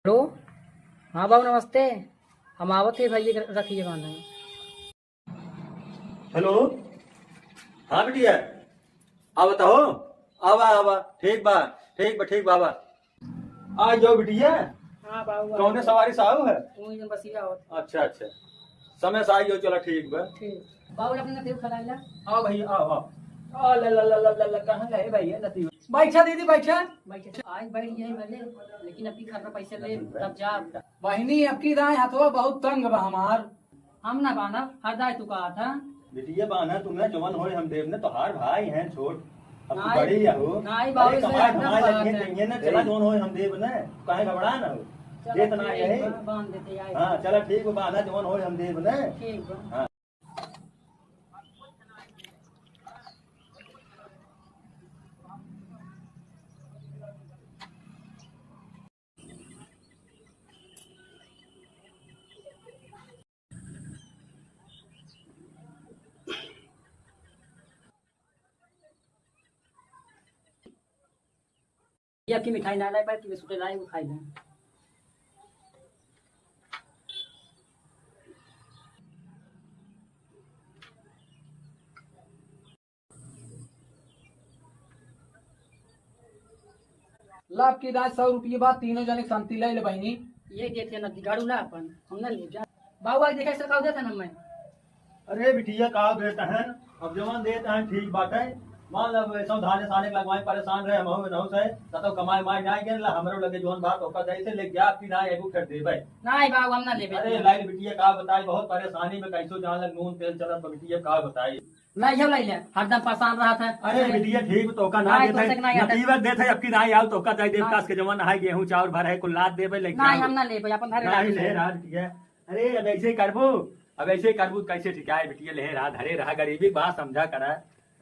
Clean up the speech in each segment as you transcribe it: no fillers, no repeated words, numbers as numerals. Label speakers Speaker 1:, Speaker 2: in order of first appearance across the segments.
Speaker 1: Hello. हाँ बाबू नमस्ते। हम आवत थे भाई रखिए बांधा।
Speaker 2: हेलो। हाँ बिटिया, आ बताओ। आवा आवा, ठीक बा। ठीक बा, ठीक बाबा। आ जाओ बिटिया।
Speaker 1: हाँ बाबू
Speaker 2: कौने सवारी से आओ है?
Speaker 1: तू ही बस ही आवत।
Speaker 2: अच्छा अच्छा, समय से आई हो, चलो ठीक बा।
Speaker 1: ठीक बाबू अपने देव खलाइला।
Speaker 2: आओ भैया, आओ आओ। आ ला ला ला ला ला ला, कहाँ गए भैया नती? बैठा दीदी, बैठा।
Speaker 1: आज बैठ यही भले, लेकिन अभी घर में पैसे ले तब जा।
Speaker 3: बहनी आपकी दाएं हाथवा बहुत तंग बा हमार।
Speaker 1: हम ना बाना हर दाय तू कहा था।
Speaker 2: बिटिया बाना तुम्हें जवन होए हम देव ने तो हार भाई हैं छोट। अब तू
Speaker 1: नाई-
Speaker 2: बड़ी हो।
Speaker 1: नाई बाबू
Speaker 2: अरे
Speaker 1: से
Speaker 2: कमाए
Speaker 1: एकदम
Speaker 2: धमाए
Speaker 1: बात
Speaker 2: लगी
Speaker 1: है।
Speaker 2: चाहिए ना, चला जवन होए हम देव ने, काहे घबरा ना हो।
Speaker 1: चलो
Speaker 2: इतना
Speaker 1: ठीक
Speaker 2: यही।
Speaker 1: बा, बांध देते आए।
Speaker 2: हाँ चला ठीक बा, बाना जवन होए हम देव ने।
Speaker 1: ठीक बा।
Speaker 2: हाँ।
Speaker 1: ये आपकी मिठाई ना लाए पर सुटे लाए वो खाई लें।
Speaker 3: ला आपकी दाएं 100 रुपये बाद तीनों जने शांति ले बहनी।
Speaker 1: ये देते ना दिगाड़ू ना अपन हम ना ले जा। बाबू आज देखा सरकार देता ना मैं।
Speaker 2: अरे बिटिया का देता है, अब जवान देता है ठीक बात है। मान लो ऐसा धाने साने के लगवाए परेशान रहे हम हो से तो कमाए माए ना गए ला हमरो लगे जोन बात होका जैसे ले गया आपकी ना एगो कर दे भाई।
Speaker 1: नहीं बाबू हम ना ले
Speaker 2: अरे लाइट बिटिया का बताई, बहुत परेशानी में कैसो जान लग नून तेल चलत बिटिया का बताई।
Speaker 1: नहीं हो ले हरदम परेशान रहा था।
Speaker 2: अरे बिटिया ठीक तो का ना
Speaker 1: नहीं,
Speaker 2: देता
Speaker 1: तो से नहीं
Speaker 2: है,
Speaker 1: आता।
Speaker 2: नतीबत देता है अब की ना आओ तो का दे कास के जवान है गेहूं चावल भर है कुल लाद देबे लेके
Speaker 1: नहीं हम ना ले भाई अपन धरे
Speaker 2: नहीं ले
Speaker 1: रहा।
Speaker 2: रात ठीक है। अरे अब ऐसे ही करबू, अब ऐसे ही करबू कैसे ठिकाए बिटिया ले रात हरे रहा गरीबी की बात समझा करा।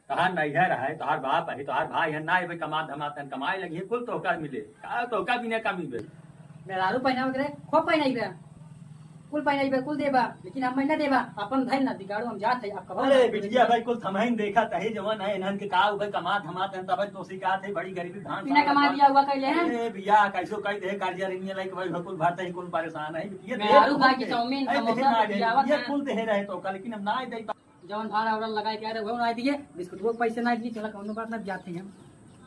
Speaker 2: तहार नहीं है रहा है, तहार बाप है, तहार भाई है ना भाई कमा धमातन कमाए लगी है, कुल तोका मिले का तोका भी नहीं कमी बे।
Speaker 1: मेरा आलू पहना वगैरह खूब पहना इबे कुल पहना इबे कुल देबा, लेकिन हम महीना देबा अपन धैल ना दिगाड़ू हम जात है आपका।
Speaker 2: अरे बिटिया भाई कुल थमहिन देखा तही जवान है इन्हन के का भाई कमा धमातन तब तो सिखा थे बड़ी गरीबी धान
Speaker 1: बिना कमा दिया हुआ कैले हैं।
Speaker 2: अरे भैया कैसो कई दे कार्य रिंगे लाइक भाई कुल भरते ही कुल परेशान है बिटिया।
Speaker 1: मैं आलू भाई की चाउमीन समोसा दियावत
Speaker 2: ये
Speaker 1: है।
Speaker 2: कुल दे रहे तो का, लेकिन हम ना दे
Speaker 1: जवन भाड़ा उड़ा लगा के आ रहे वो ना दिए बिस्कुट वो पैसे ना दिए, चला कौनो बात ना जाते हैं हम।